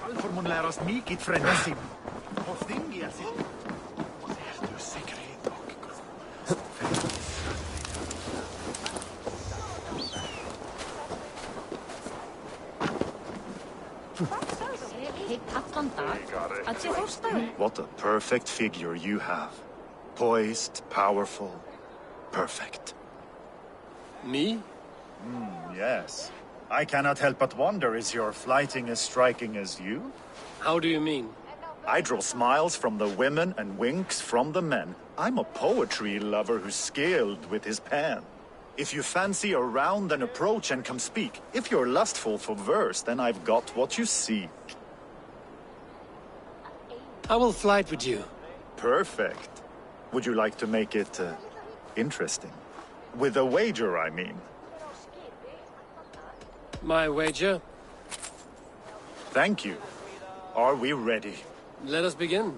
Varför mun lära oss mikit frenesim? På tingia sit. Du säkerhet och... What a perfect figure you have. Poised, powerful, perfect. Me? Yes. I cannot help but wonder, is your flighting as striking as you? How do you mean? I draw smiles from the women and winks from the men. I'm a poetry lover who's skilled with his pen. If you fancy a round, then approach and come speak. If you're lustful for verse, then I've got what you seek. I will flight with you. Perfect. Would you like to make it interesting? With a wager, I mean. My wager? Thank you. Are we ready? Let us begin.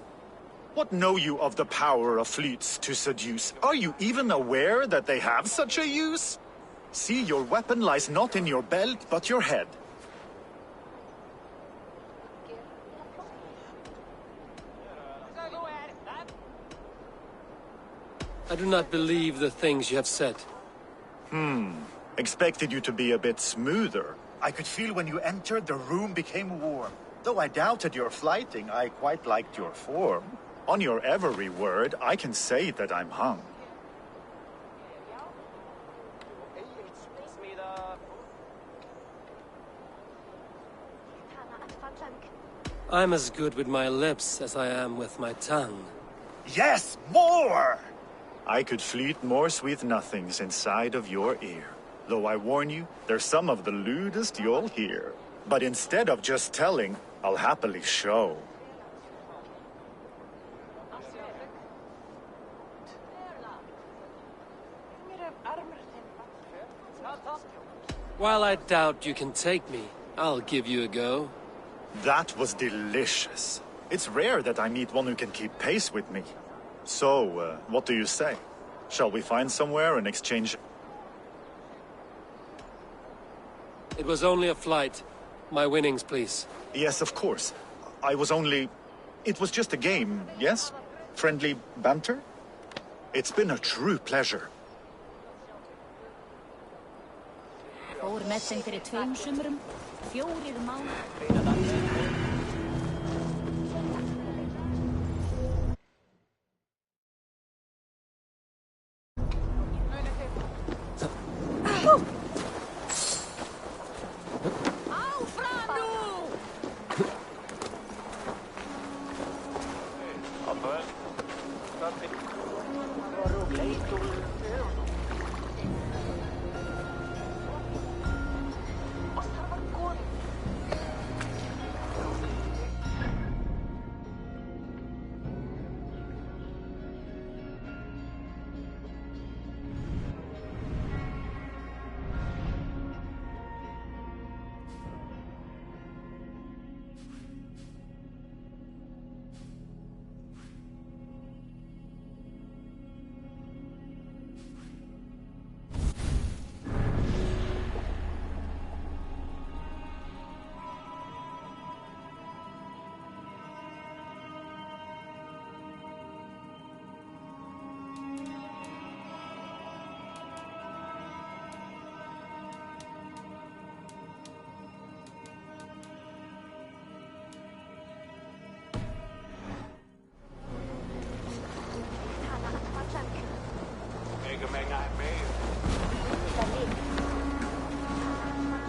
What know you of the power of fleets to seduce? Are you even aware that they have such a use? See, your weapon lies not in your belt, but your head. I do not believe the things you have said. Expected you to be a bit smoother. I could feel when you entered, the room became warm. Though I doubted your flighting, I quite liked your form. On your every word, I can say that I'm hung. I'm as good with my lips as I am with my tongue. Yes, more! I could fleet more sweet nothings inside of your ear. Though I warn you, they're some of the lewdest you'll hear. But instead of just telling, I'll happily show. While I doubt you can take me, I'll give you a go. That was delicious. It's rare that I meet one who can keep pace with me. So, what do you say? Shall we find somewhere and exchange... It was only a flight. My winnings, please. Yes, of course. I was only... It was just a game, yes? Friendly banter? It's been a true pleasure. Fór með þeim fyrir 2 sumrum, 4 mánuðir.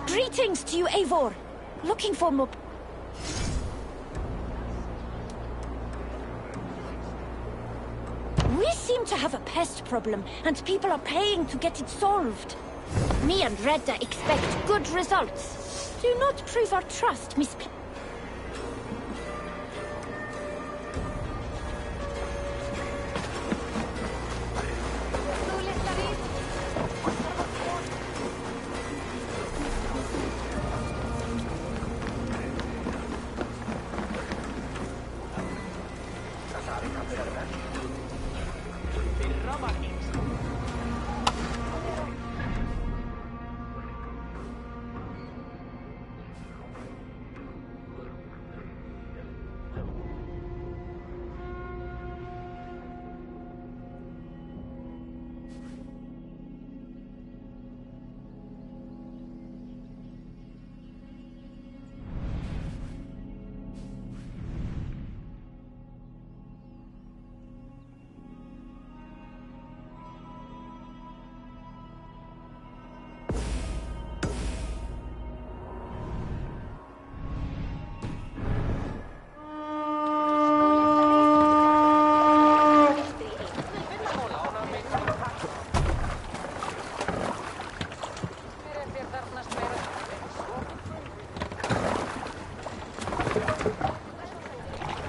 Greetings to you, Eivor. Looking for more... We seem to have a pest problem, and people are paying to get it solved. Me and Redda expect good results. Do not prove our trust, Miss...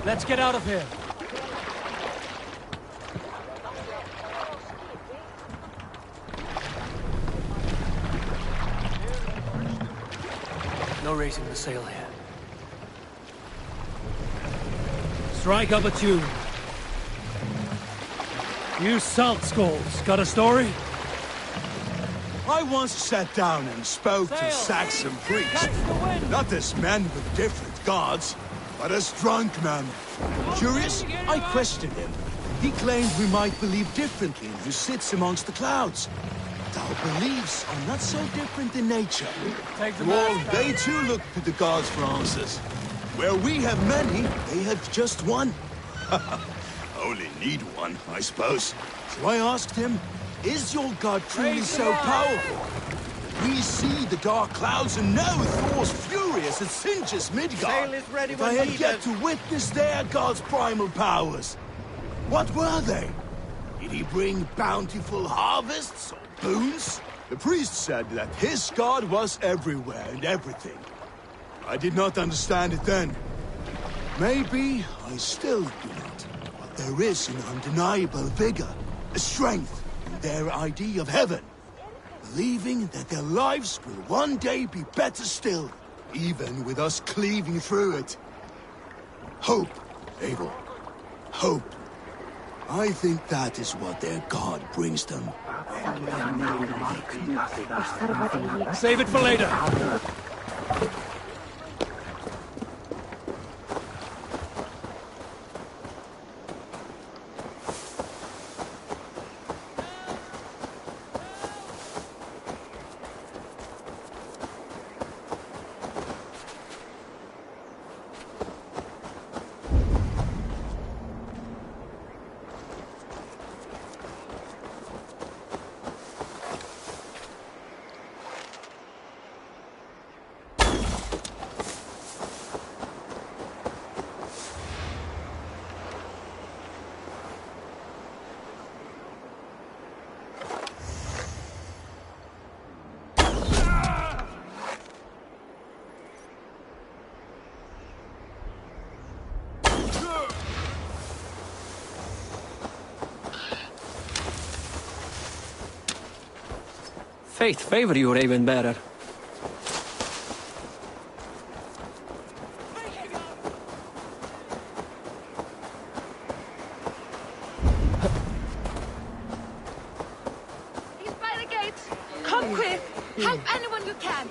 Let's get out of here. No raising the sail here. Strike up a tune. You salt skulls, got a story? I once sat down and spoke to Saxon priests. Not as men with different gods, but as drunk men. Curious, I questioned him. He claimed we might believe differently in who sits amongst the clouds. But our beliefs are not so different in nature. Well, they too look to the gods for answers. Where we have many, they have just one. Only need one, I suppose. So I asked him, is your god truly so powerful? We see the dark clouds and know Thor's furious and Singe's Midgard. If I had yet to witness their god's primal powers. What were they? Did he bring bountiful harvests or boons? The priest said that his god was everywhere and everything. I did not understand it then. Maybe I still do not. But there is an undeniable vigor, a strength in their idea of heaven. Believing that their lives will one day be better still, even with us cleaving through it. Hope, Abel. Hope. I think that is what their god brings them. Save it for later. Fate favor you, Raven Bearer. He's by the gate. Come quick. Help anyone you can.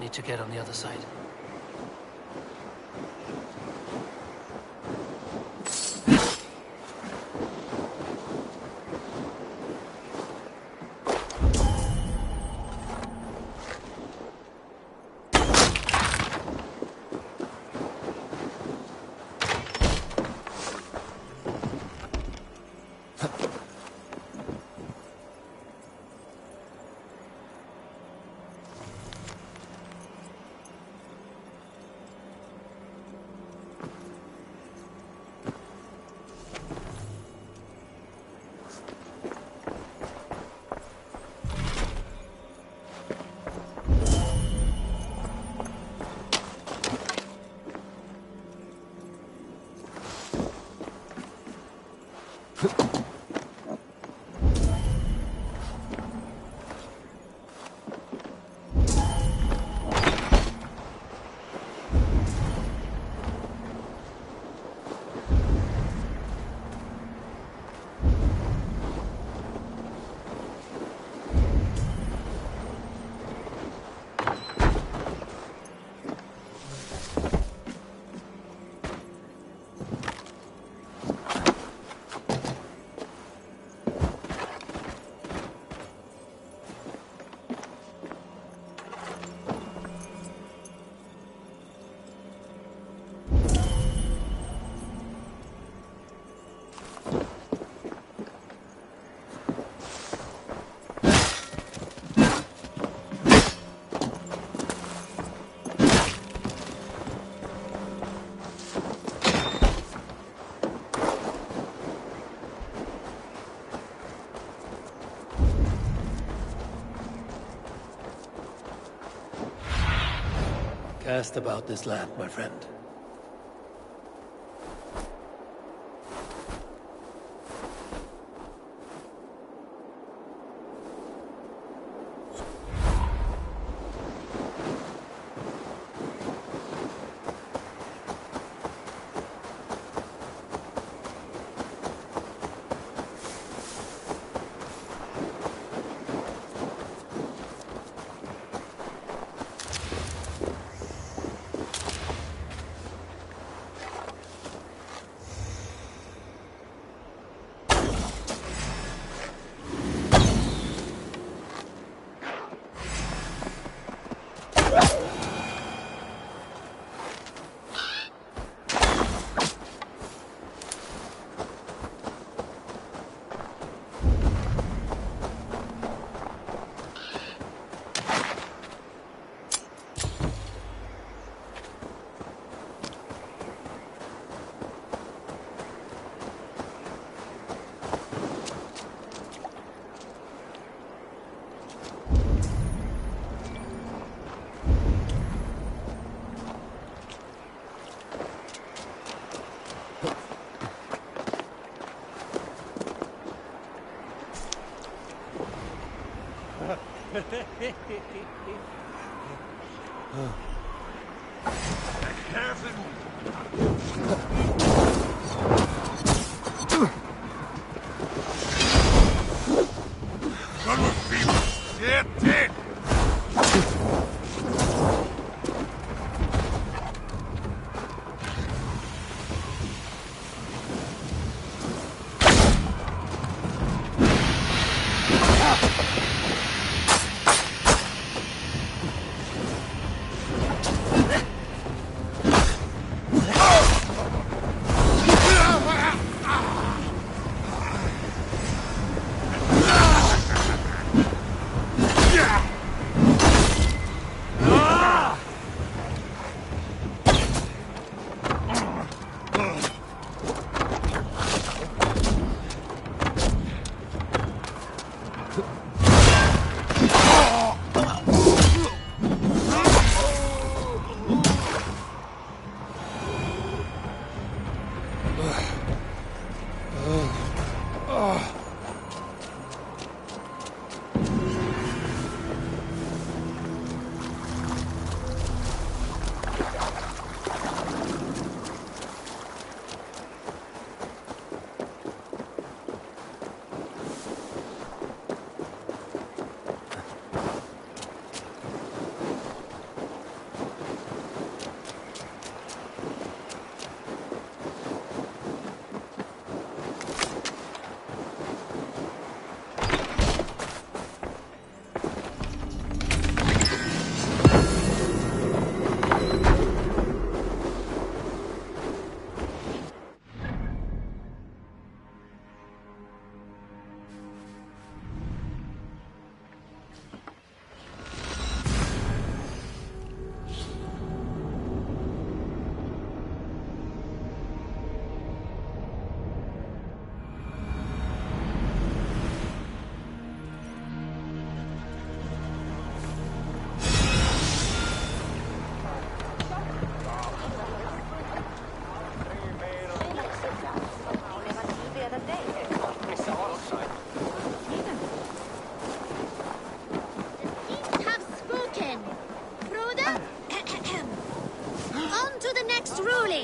Need to get on the other side. Cast about this land, my friend.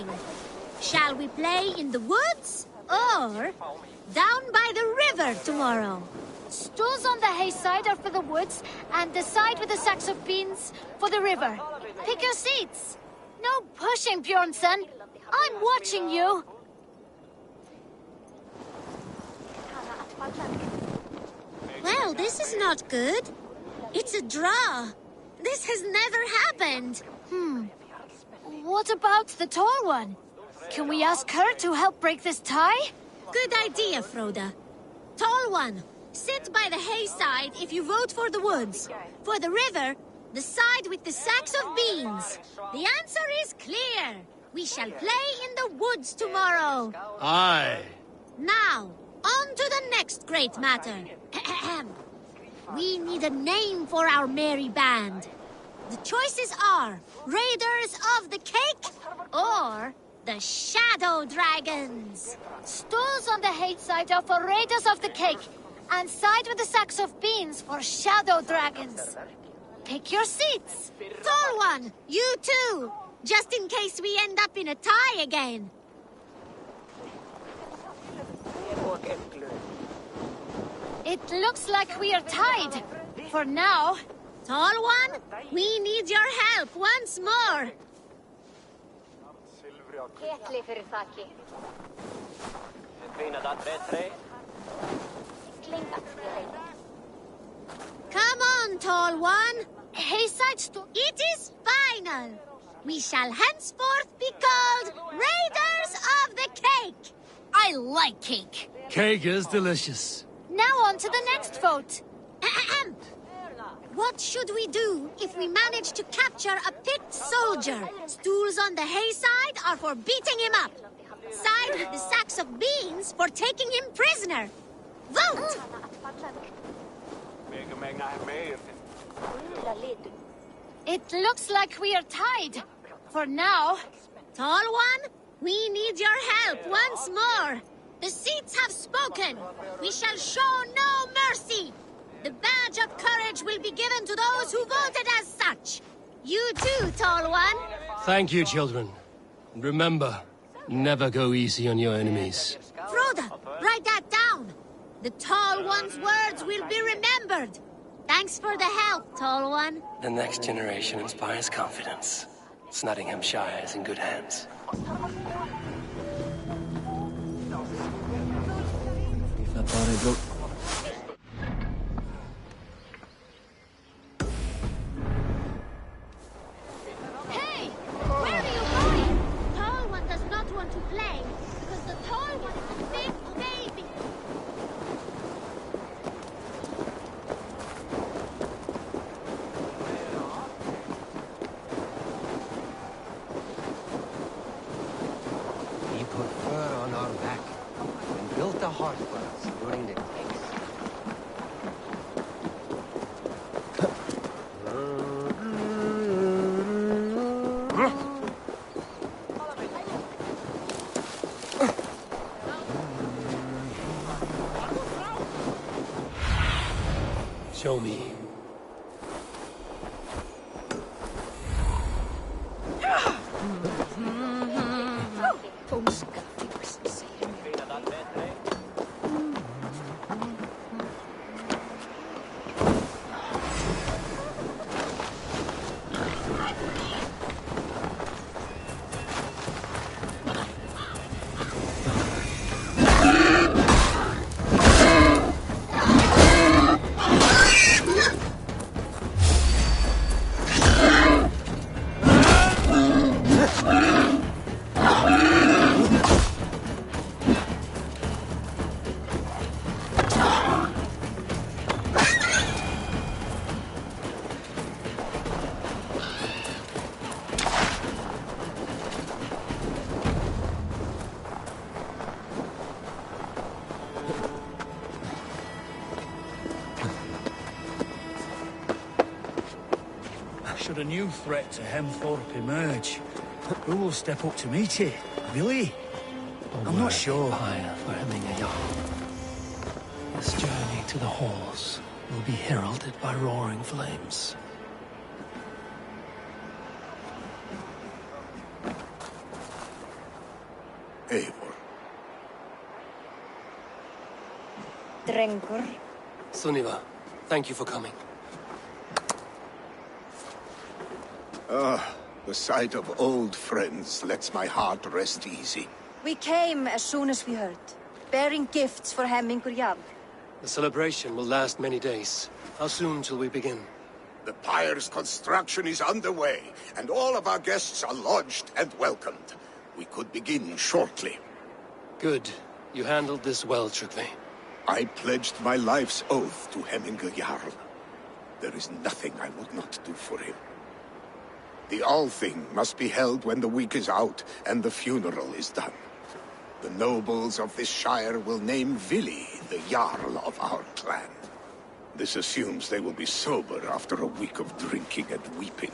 playing? Shall we play in the woods or down by the river tomorrow? Stools on the hay side are for the woods, and the side with the sacks of beans for the river. Pick your seats. No pushing, Bjornsson. I'm watching you. Well, this is not good. It's a draw. This has never happened. What about the tall one? Can we ask her to help break this tie? Good idea, Froda. Tall one, sit by the hay side if you vote for the woods. For the river, the side with the sacks of beans. The answer is clear. We shall play in the woods tomorrow. Aye. Now, on to the next great matter. We need a name for our merry band. The choices are Raiders of the Cake or the Shadow Dragons. Stools on the hay side are for Raiders of the Cake, and side with the sacks of beans for Shadow Dragons. Pick your seats. Tall one, you too, just in case we end up in a tie again. It looks like we are tied. For now. Tall one, we need your help once more. Come on, tall one. Hayside It is final. We shall henceforth be called Raiders of the Cake. I like cake. Cake is delicious. Now on to the next vote. What should we do if we manage to capture a picked soldier? Stools on the hay side are for beating him up. Side with the sacks of beans for taking him prisoner. Vote! It looks like we are tied. For now. Tall one, we need your help once more. The seats have spoken. We shall show no mercy. The badge of courage will be given to those who voted as such. You too, tall one. Thank you, children. And remember, never go easy on your enemies. Froda, write that down. The tall one's words will be remembered. Thanks for the help, tall one. The next generation inspires confidence. Nottinghamshire is in good hands. Hey! Where are you going? Tall one does not want to play because the tall one is a big baby. He put fur on our back and built a heart for us during the quakes. Show me. Should a new threat to Hemthorpe emerge, who will step up to meet it? Really? I'm not sure. Higher for hemming a yarn. This journey to the halls will be heralded by roaring flames. Eivor. Drengur. Sunniva, thank you for coming. The sight of old friends lets my heart rest easy. We came as soon as we heard, bearing gifts for Hemmingur Jarl. The celebration will last many days. How soon till we begin? The pyre's construction is underway, and all of our guests are lodged and welcomed. We could begin shortly. Good. You handled this well, Tryggvi. I pledged my life's oath to Hemmingur Jarl. There is nothing I would not do for him. The Althing must be held when the week is out and the funeral is done. The nobles of this shire will name Vili the Jarl of our clan. This assumes they will be sober after a week of drinking and weeping.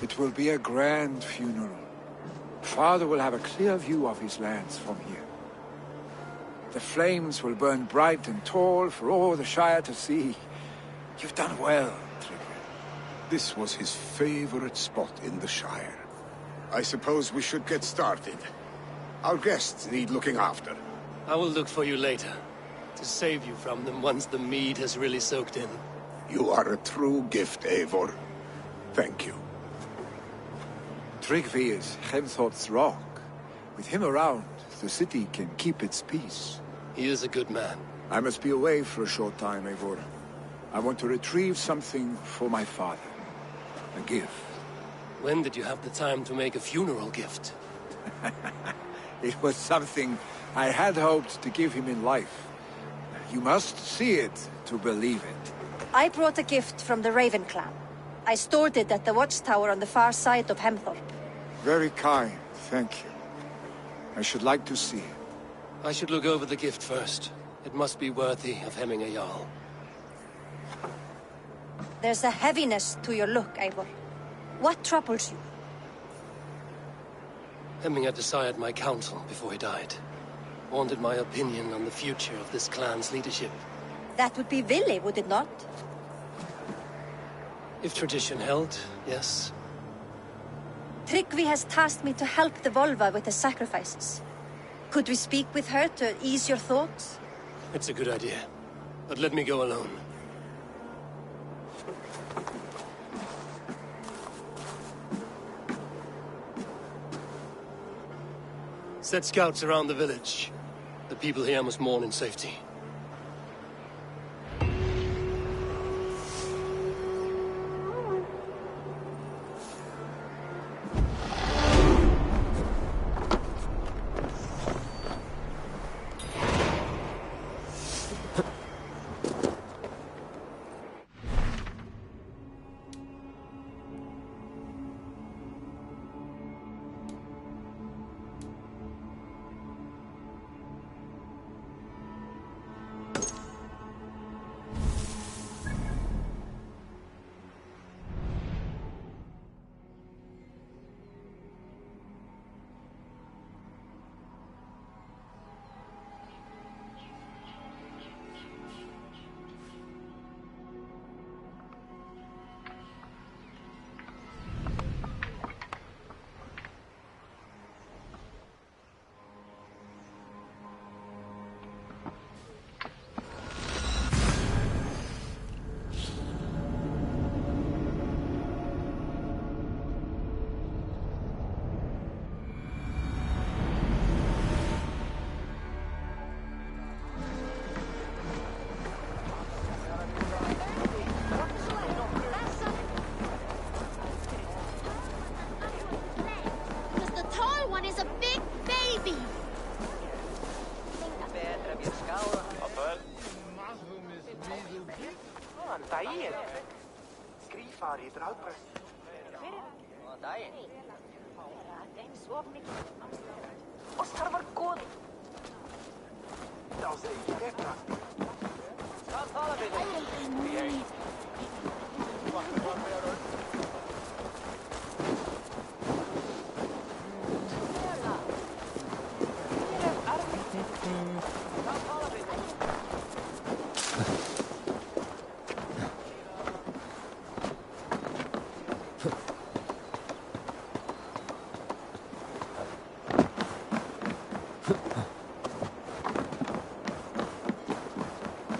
It will be a grand funeral. Father will have a clear view of his lands from here. The flames will burn bright and tall for all the Shire to see. You've done well, Tryggvi. This was his favorite spot in the Shire. I suppose we should get started. Our guests need looking after. I will look for you later, to save you from them once the mead has really soaked in. You are a true gift, Eivor. Thank you. Tryggvi is Hemthorpe's rock. With him around, the city can keep its peace. He is a good man. I must be away for a short time, Eivor. I want to retrieve something for my father. A gift. When did you have the time to make a funeral gift? It was something I had hoped to give him in life. You must see it to believe it. I brought a gift from the Raven clan. I stored it at the watchtower on the far side of Hemthorpe. Very kind, thank you. I should like to see it. I should look over the gift first. It must be worthy of Hemmingur Jarl. There's a heaviness to your look, Eivor. What troubles you? Hemmingur desired my counsel before he died. Wanted my opinion on the future of this clan's leadership. That would be Vili, would it not? If tradition held, yes. Tryggvi has tasked me to help the Volva with the sacrifices. Could we speak with her to ease your thoughts? It's a good idea. But let me go alone. Set scouts around the village. The people here must mourn in safety.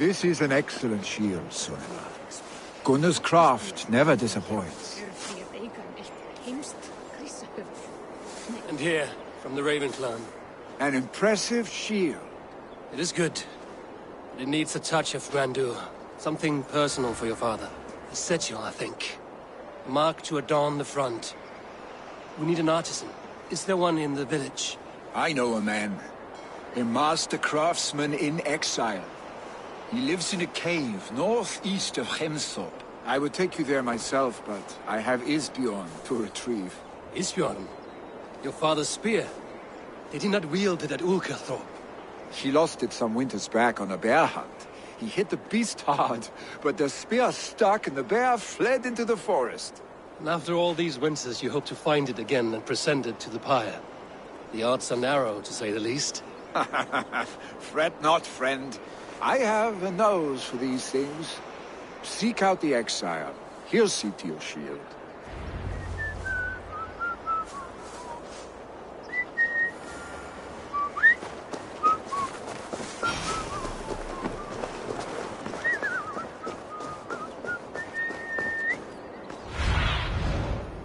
This is an excellent shield, Sunila. Gunnar's craft never disappoints. And here, from the Raven clan. An impressive shield. It is good. But it needs a touch of grandeur. Something personal for your father. A sigil, I think. A mark to adorn the front. We need an artisan. Is there one in the village? I know a man. A master craftsman in exile. He lives in a cave northeast of Hemthorpe. I would take you there myself, but I have Isbjorn to retrieve. Isbjorn? Your father's spear? Did he not wield it at Ulkerthorpe? He lost it some winters back on a bear hunt. He hit the beast hard, but the spear stuck and the bear fled into the forest. And after all these winters, you hope to find it again and present it to the pyre. The odds are narrow, to say the least. Fret not, friend. I have a nose for these things. Seek out the exile. He'll see to your shield.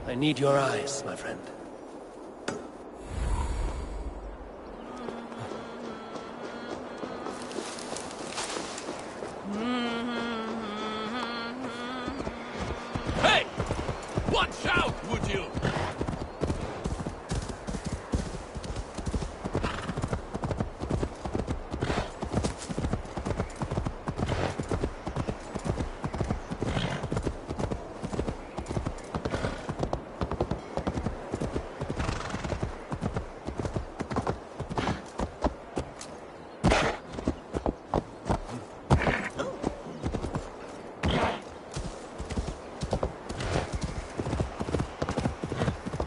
I need your eyes, my friend. Hey! Watch out, would you?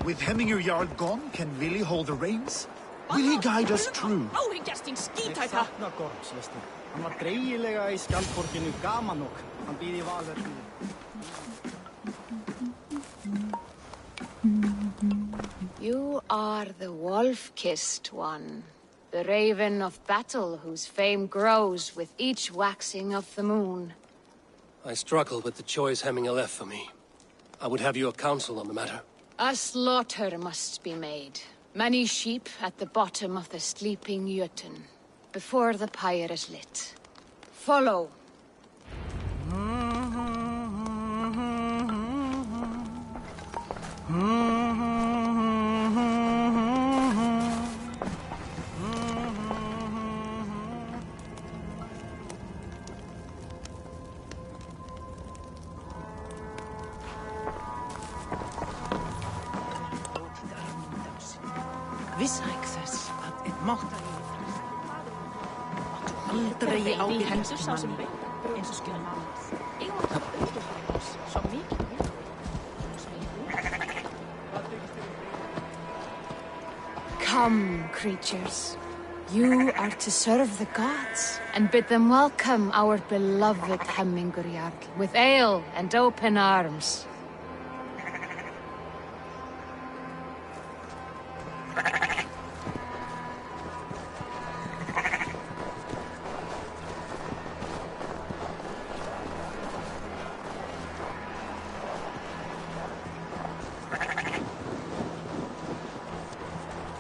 With Hemminger Jarl gone, can Willi hold the reins? Will he guide us true? Áhyggjasting skítæta! Ég sakna Gorms, veistu. Hann var dreigilega í skjaldborginu Gamanok. Hann býð í Valhöllinni. You are the wolf-kissed one. The raven of battle whose fame grows with each waxing of the moon. I struggle with the choice Hemminger left for me. I would have your counsel on the matter. A slaughter must be made. Many sheep at the bottom of the sleeping Jötun, before the pyre is lit. Follow. Vissi ekki þess að einn máttari aldrei á hendur sá sem eins og skjörn annars. Svo mikið. Come, creatures. You are to serve the gods, and bid them welcome our beloved Hemminger Jarl with ale and open arms.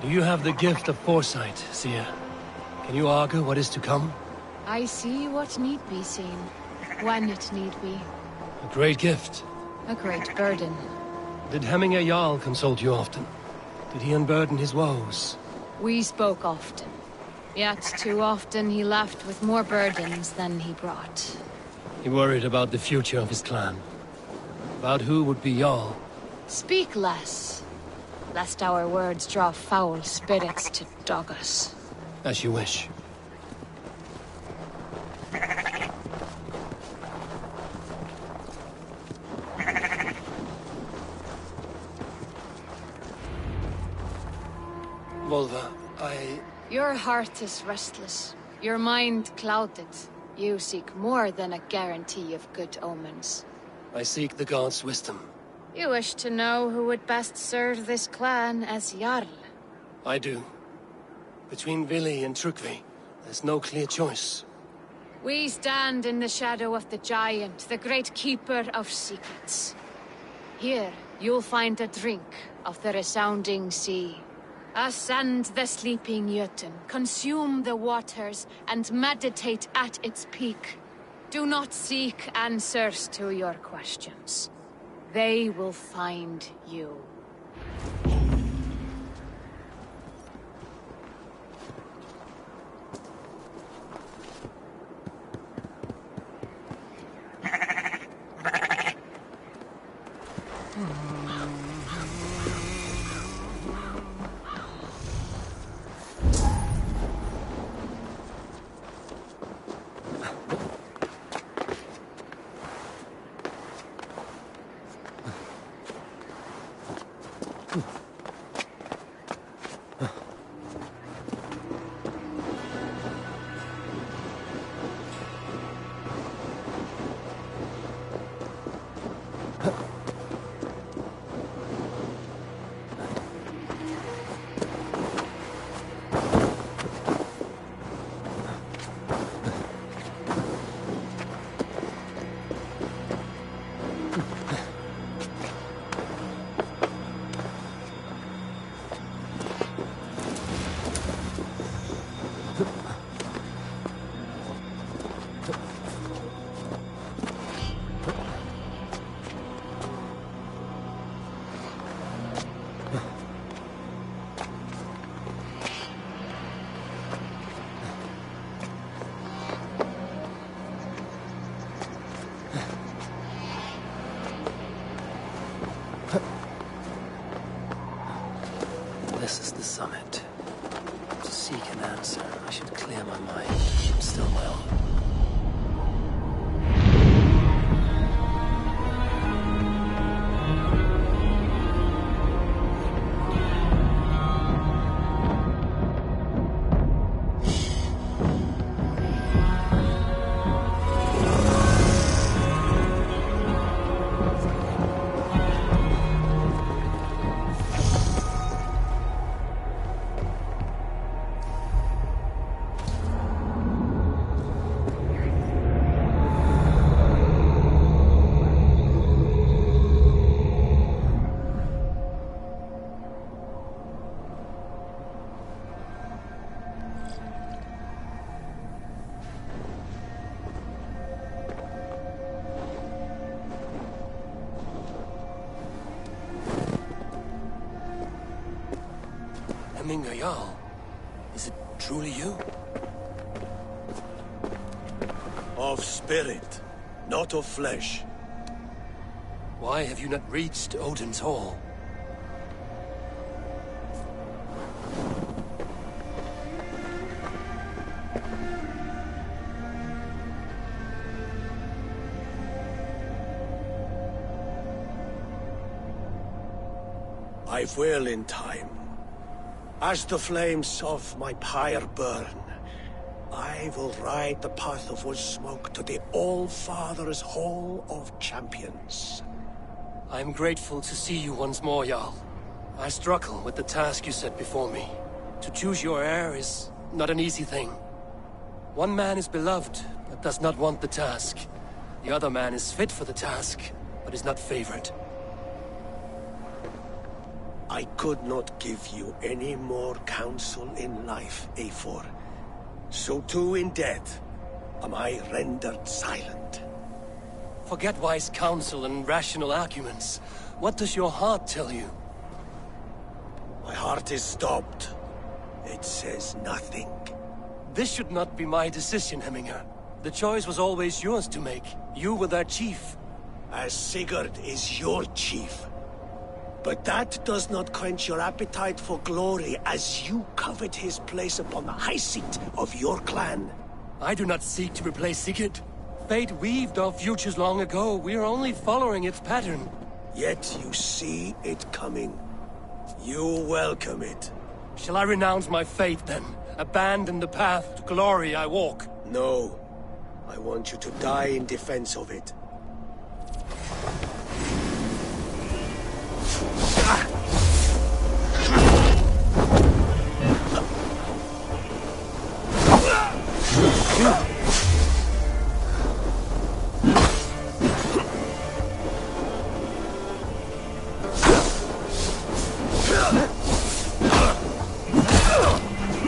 Do you have the gift of foresight, seer? Can you argue what is to come? I see what need be seen, when it need be. A great gift. A great burden. Did Hemminger Jarl consult you often? Did he unburden his woes? We spoke often. Yet too often he left with more burdens than he brought. He worried about the future of his clan. About who would be Jarl. Speak less, lest our words draw foul spirits to dog us. As you wish. Volva, Your heart is restless. Your mind clouded. You seek more than a guarantee of good omens. I seek the gods' wisdom. You wish to know who would best serve this clan as Jarl. I do. Between Vili and Trukvi, there's no clear choice. We stand in the shadow of the giant, the great keeper of secrets. Here, you'll find a drink of the resounding sea. Ascend the sleeping Jötun, consume the waters, and meditate at its peak. Do not seek answers to your questions. They will find you. This is the summit. To seek an answer, I should clear my mind. I'm still my own. Jarl, is it truly you? Of spirit, not of flesh. Why have you not reached Odin's Hall? I will in time. As the flames of my pyre burn, I will ride the path of wood smoke to the All-Father's Hall of Champions. I'm grateful to see you once more, Jarl. I struggle with the task you set before me. To choose your heir is not an easy thing. One man is beloved, but does not want the task. The other man is fit for the task, but is not favored. I could not give you any more counsel in life, Eivor. So too in death am I rendered silent. Forget wise counsel and rational arguments. What does your heart tell you? My heart is stopped. It says nothing. This should not be my decision, Hemminger. The choice was always yours to make. You were their chief. As Sigurd is your chief. But that does not quench your appetite for glory as you covet his place upon the high seat of your clan. I do not seek to replace Sigurd. Fate weaved our futures long ago. We are only following its pattern. Yet you see it coming. You welcome it. Shall I renounce my faith then? Abandon the path to glory I walk? No. I want you to die in defense of it.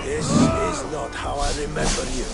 This is not how I remember you.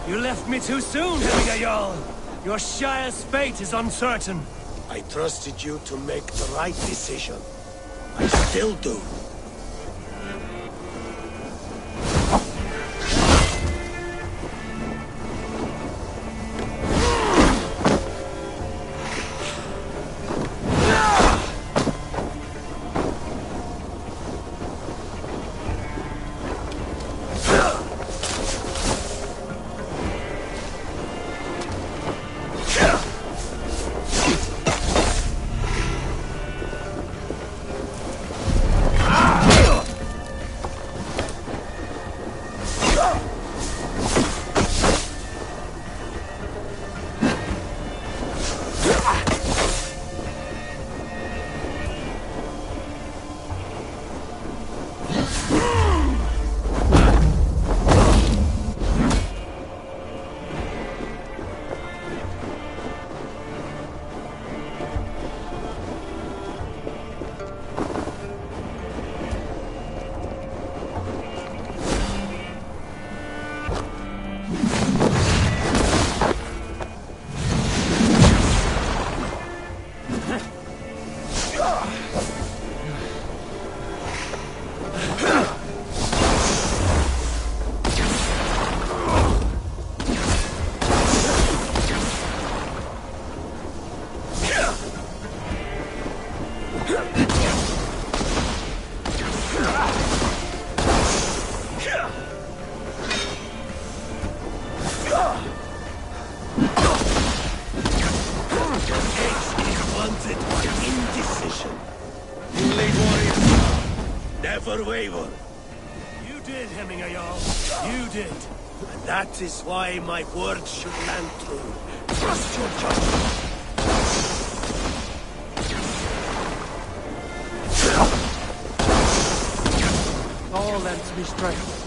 You left me too soon, Hemingayal. Your Shire's fate is uncertain. I trusted you to make the right decision. I still do. Never waver. You did, Hemingayal. You did. And that is why my words should land true. Trust your judgment. All lends me strength.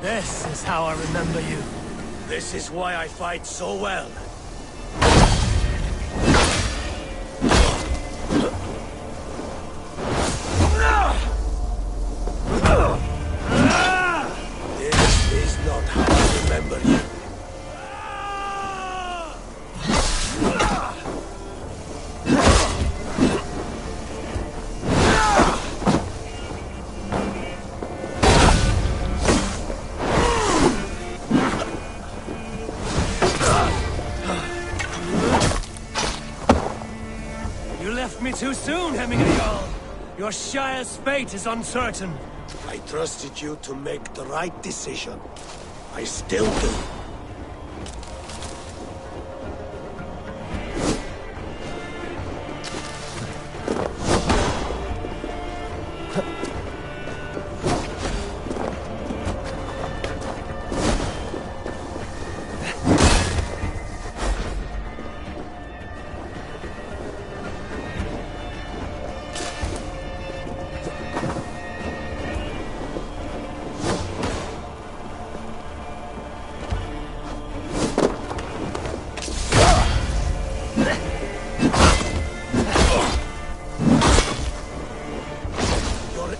This is how I remember you. This is why I fight so well. This is not how I remember you. You left me too soon, Hemingway Jarl. Your Shire's fate is uncertain. I trusted you to make the right decision. I still do.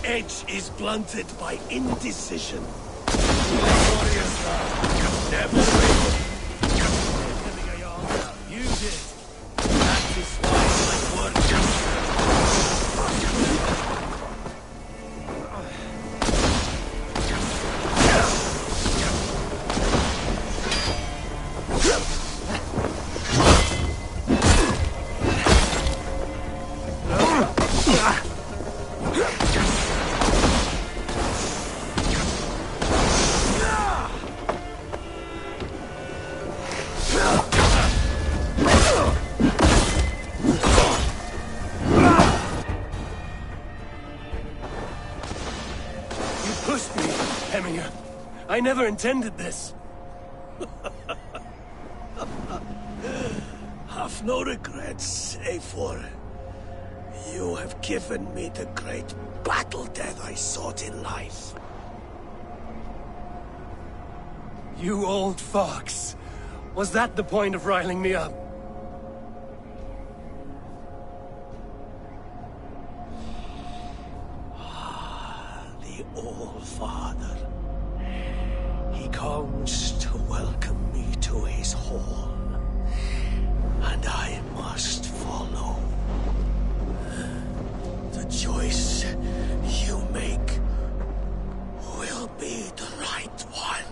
Edge is blunted by indecision. Warriors never win. You did. That is why my word pushed me, Hemingway. I never intended this. Have no regrets, Eivor. You have given me the great battle death I sought in life. You old fox. Was that the point of riling me up? The All-Father. He comes to welcome me to his hall. And I must follow. The choice you make will be the right one.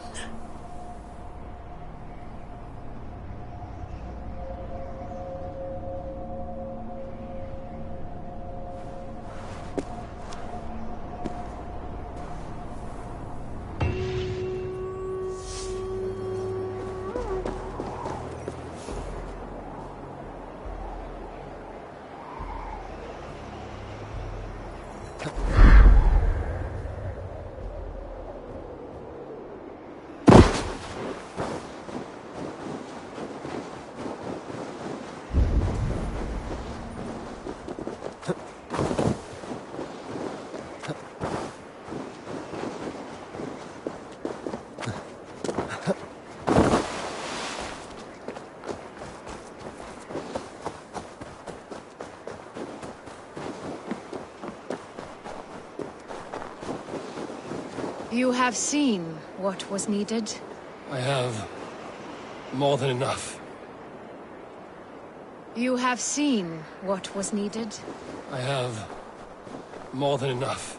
You have seen what was needed. I have more than enough. You have seen what was needed. I have more than enough.